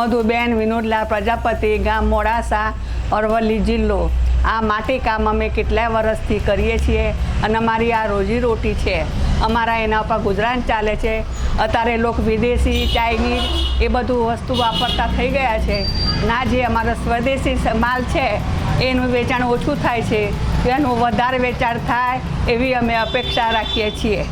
મધુબેન વિનોદલાલ પ્રજાપતિ, ગામ મોડાસા, અરવલ્લી જિલ્લો. આ માટીકામ અમે કેટલાય વર્ષથી કરીએ છીએ અને અમારી આ રોજીરોટી છે. અમારા એના ઉપર ગુજરાન ચાલે છે. અત્યારે લોકો વિદેશી, ચાઇનીઝ એ બધું વસ્તુ વાપરતા થઈ ગયા છે. ના, જે અમારો સ્વદેશી માલ છે એનું વેચાણ ઓછું થાય છે, એનું વધારે વેચાણ થાય એવી અમે અપેક્ષા રાખીએ છીએ.